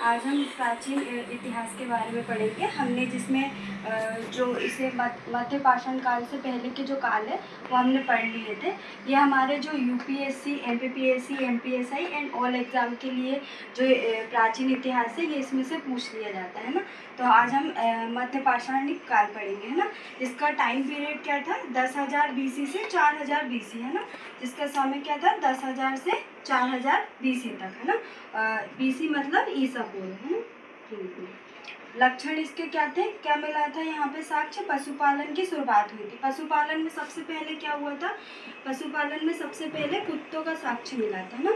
आज हम प्राचीन इतिहास के बारे में पढ़ेंगे। हमने जिसमें जो इसे मध्य पाषाण काल से पहले के जो काल है वो हमने पढ़ लिए थे। ये हमारे जो UPSC, MPPSC, MPSI and all exam के लिए जो प्राचीन इतिहास है ये इसमें से पूछ लिया जाता है ना। तो आज हम मध्य पाषाण काल पढ़ेंगे, है ना। जिसका टाइम पीरियड क्या था, 10,000 BC से 4,000 BC, है ना। जिसका समय क्या था, 10,000 से 4,000 BC तक, है ना। BC मतलब ईसा पूर्व, है ना। लक्षण इसके क्या थे, क्या मिला था यहाँ पे साक्ष्य, पशुपालन की शुरुआत हुई थी। पशुपालन में सबसे पहले क्या हुआ था, पशुपालन में सबसे पहले कुत्तों का साक्ष्य मिला था ना,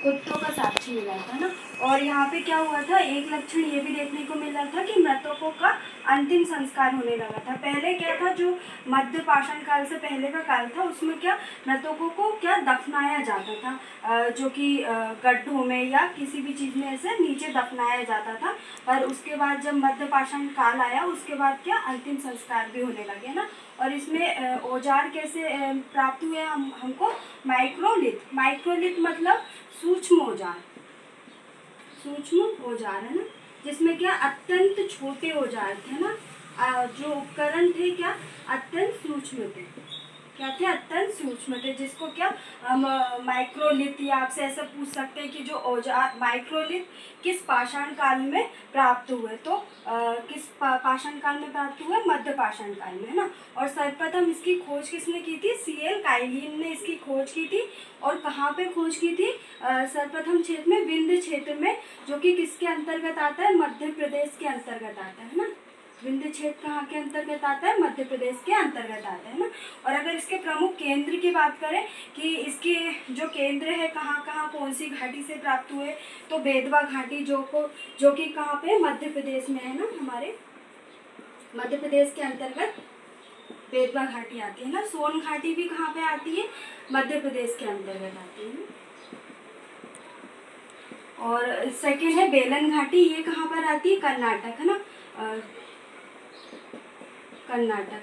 कुत्तों का साक्ष्य मिला था ना। और यहाँ पे क्या हुआ था, एक लक्षण ये भी देखने को मिला था कि मृतकों का अंतिम संस्कार होने लगा था। पहले क्या था, जो मध्य पाषाण काल से पहले का काल था उसमें क्या मृतकों को क्या दफनाया जाता था, जो कि गड्ढों में या किसी भी चीज़ में ऐसे नीचे दफनाया जाता था। पर उसके बाद जब मध्य पाषाण काल आया उसके बाद क्या अंतिम संस्कार भी होने लगे ना। और इसमें औजार कैसे प्राप्त हुए हमको, माइक्रोलिथ। माइक्रोलिथ मतलब सूक्ष्म औजार, सूक्ष्म औजार, है ना। जिसमें क्या अत्यंत छोटे औजार थे ना, जो उपकरण थे क्या अत्यंत सूक्ष्म थे, क्या थे, अत्यंत सूक्ष्म थे। जिसको क्या हम माइक्रोलिथ, या आपसे ऐसा पूछ सकते हैं कि जो औजार माइक्रोलिथ किस पाषाण काल में प्राप्त हुए, तो किस पाषाण काल में प्राप्त हुए, मध्य पाषाण काल में, है ना। और सर्वप्रथम इसकी खोज किसने की थी, CL काइलिन ने इसकी खोज की थी। और कहाँ पे खोज की थी, सर्वप्रथम क्षेत्र में, विंध्य क्षेत्र में, जो कि किसके अंतर्गत आता है, मध्य प्रदेश के अंतर्गत आता है ना। विंध्य क्षेत्र कहाँ के अंतर्गत आता है, मध्य प्रदेश के अंतर्गत आता है ना। और अगर इसके प्रमुख केंद्र की बात करें कि इसके जो केंद्र है कहाँ कहाँ कौन सी घाटी से प्राप्त हुए, तो बेतवा घाटी जो कि कहाँ पे, मध्य प्रदेश में है ना, हमारे मध्य प्रदेश के अंतर्गत बेतवा घाटी आती है ना। सोन घाटी भी कहाँ पे आती है, मध्य प्रदेश के अंतर्गत आती है ना। और सेकेंड है बेलन घाटी, ये कहाँ पर आती है, कर्नाटक, है ना, कर्नाटक।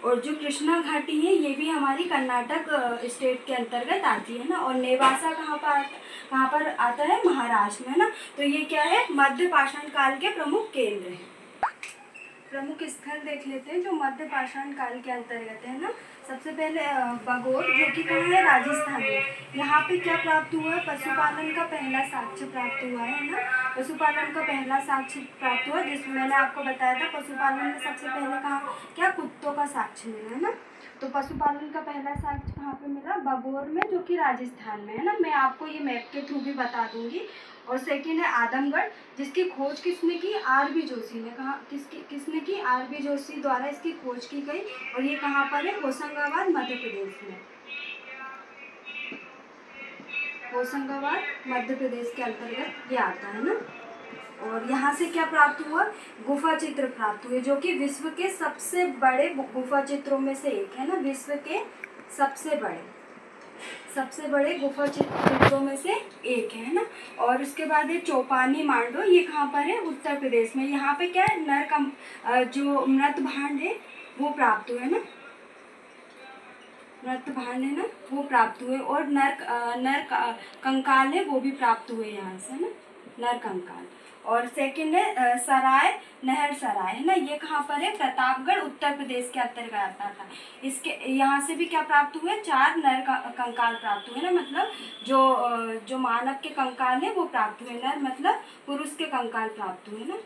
और जो कृष्णा घाटी है ये भी हमारी कर्नाटक स्टेट के अंतर्गत आती है ना। और नेवासा कहाँ पर आता है, महाराष्ट्र में, है ना। तो ये क्या है, मध्य पाषाण काल के प्रमुख केंद्र हैं। प्रमुख स्थल देख लेते हैं जो मध्य पाषाण काल के अंतर्गत है ना। सबसे पहले बगोर, जो कि कहाँ है, राजस्थान में। यहाँ पे क्या प्राप्त हुआ है, पशुपालन का पहला साक्ष्य प्राप्त हुआ है ना। पशुपालन का पहला साक्ष्य प्राप्त हुआ, जिसमें मैंने आपको बताया था पशुपालन में सबसे पहले कहाँ क्या कुत्तों का साक्ष्य मिला है ना। तो पशुपालन का पहला साक्ष्य कहाँ पे मिला, बगोर में, जो कि राजस्थान में है ना। मैं आपको ये मैप के थ्रू भी बता दूंगी। और सेकेंड है आदमगढ़, जिसकी खोज किसने की, RB जोशी ने। कहा किसने की, RB जोशी द्वारा इसकी खोज की गई। और ये कहाँ पर है, होशंगाबाद, मध्य प्रदेश में। होशंगाबाद मध्य प्रदेश के अंतर्गत ये आता है ना। और यहाँ से क्या प्राप्त हुआ, गुफा चित्र प्राप्त हुए, जो कि विश्व के सबसे बड़े गुफा चित्रों में से एक है ना। विश्व के सबसे बड़े गुफा चित्रों में से एक है ना। और उसके बाद ये चौपानी मांडो, ये कहाँ पर है, उत्तर प्रदेश में। यहाँ पे क्या है, जो मृत भांड है वो प्राप्त हुए ना, मृत भांड है ना वो प्राप्त हुए। और नर कंकाल है वो भी प्राप्त हुए यहाँ से, है ना, नर कंकाल। और सेकंड है सराय नहर सराय, है ना। ये कहाँ पर है, प्रतापगढ़, उत्तर प्रदेश के अंतर्गत आता था। इसके यहाँ से भी क्या प्राप्त हुए, 4 नर कंकाल प्राप्त हुए ना। मतलब जो मानव के कंकाल है वो प्राप्त हुए, नर मतलब पुरुष के कंकाल प्राप्त हुए ना।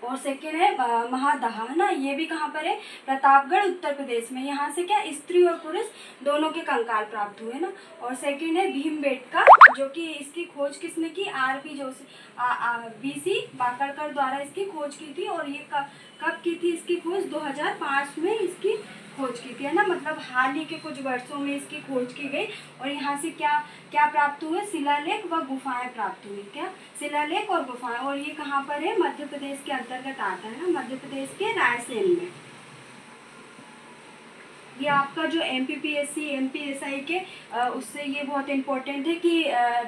और सेकेंड है महादहा, है ना। ये भी कहाँ पर है, प्रतापगढ़, उत्तर प्रदेश में। यहाँ से क्या स्त्री और पुरुष दोनों के कंकाल प्राप्त हुए ना। और सेकेंड है भीमबेटका, जो कि इसकी खोज किसने की, RB जोशी, BC बाकरकर द्वारा इसकी खोज की थी। और ये कब की थी इसकी खोज, 2005 में इसकी खोज की थी, है ना। मतलब हाल ही के कुछ वर्षों में इसकी खोज की गई। और यहाँ से क्या प्राप्त हुए, शिलालेख व गुफाएं प्राप्त हुई, क्या शिलालेख और गुफाएं। और ये कहाँ पर है, मध्य प्रदेश के अंतर्गत आता है ना, मध्य प्रदेश के रायसेन में। ये आपका जो MPPSC MPSI के उससे ये बहुत इम्पोर्टेंट है कि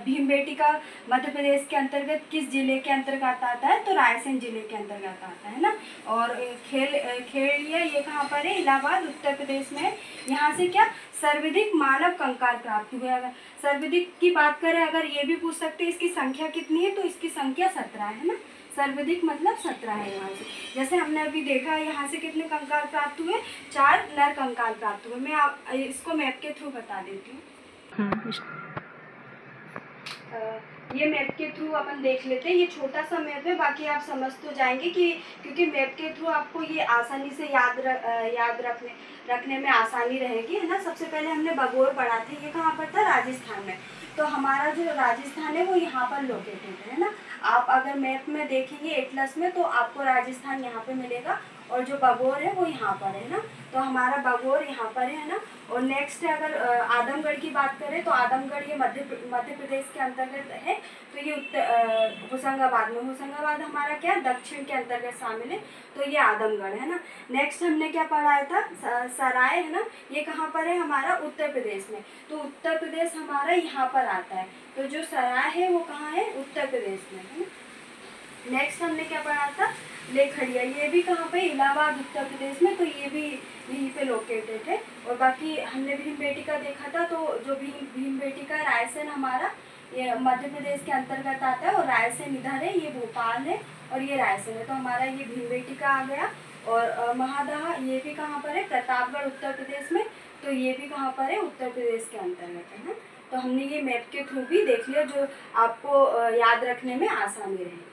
भीमबेटका मध्य प्रदेश के अंतर्गत किस जिले के अंतर्गत आता है, तो रायसेन जिले के अंतर्गत आता है ना। और खेड़िया ये कहाँ पर है, इलाहाबाद उत्तर प्रदेश में है। यहाँ से क्या सर्वाधिक मानव कंकाल प्राप्त हुए। अगर सर्वाधिक की बात करें, अगर ये भी पूछ सकते हैं इसकी संख्या कितनी है, तो इसकी संख्या 17 है ना। सर्वाधिक मतलब 17 है यहाँ से। जैसे हमने अभी देखा यहाँ से कितने कंकाल प्राप्त हुए, 4 नर कंकाल प्राप्त हुए। मैं आप इसको मैप के थ्रू बता देती हूँ। ये मैप के थ्रू अपन देख लेते हैं। ये छोटा सा मैप है, बाकी आप समझ तो जाएंगे कि क्योंकि मैप के थ्रू आपको ये आसानी से याद रखने में आसानी रहेगी, है ना। सबसे पहले हमने बगोर पढ़ा था, ये कहाँ पर था, राजस्थान में। तो हमारा जो राजस्थान है वो यहाँ पर लोकेटेड है ना। आप अगर मैप में देखेंगे एटलस में, तो आपको राजस्थान यहाँ पे मिलेगा, और जो बगोर है वो यहाँ पर है ना। तो हमारा बगोर यहाँ पर है ना। और नेक्स्ट अगर आदमगढ़ की बात करें, तो आदमगढ़ ये मध्य प्रदेश के अंतर्गत है। तो ये होशंगाबाद में, होशंगाबाद हमारा क्या दक्षिण के अंतर्गत शामिल है, तो ये आदमगढ़ है ना। नेक्स्ट हमने क्या पढ़ाया था, सराय है ना, ये कहाँ पर है, हमारा उत्तर प्रदेश में। तो उत्तर प्रदेश हमारा यहाँ पर आता है, तो जो सराय है वो कहाँ है, उत्तर प्रदेश में है ना। नेक्स्ट हमने क्या पढ़ा था, लेखड़िया, ये भी कहाँ पे, इलाहाबाद उत्तर प्रदेश में। तो ये भी यहीं पे लोकेटेड है। और बाकी हमने भीमबेटका देखा था, तो जो भीमबेटका रायसेन हमारा ये मध्य प्रदेश के अंतर्गत आता है, और रायसेन इधर है, ये भोपाल है और ये रायसेन है। तो हमारा ये भीमबेटका आ गया। और महादहा ये भी कहाँ पर है, प्रतापगढ़ उत्तर प्रदेश में। तो ये भी कहाँ पर है, उत्तर प्रदेश के अंतर्गत है ना। तो हमने ये मैप के थ्रू भी देख लिया, जो आपको याद रखने में आसानी रहेगी।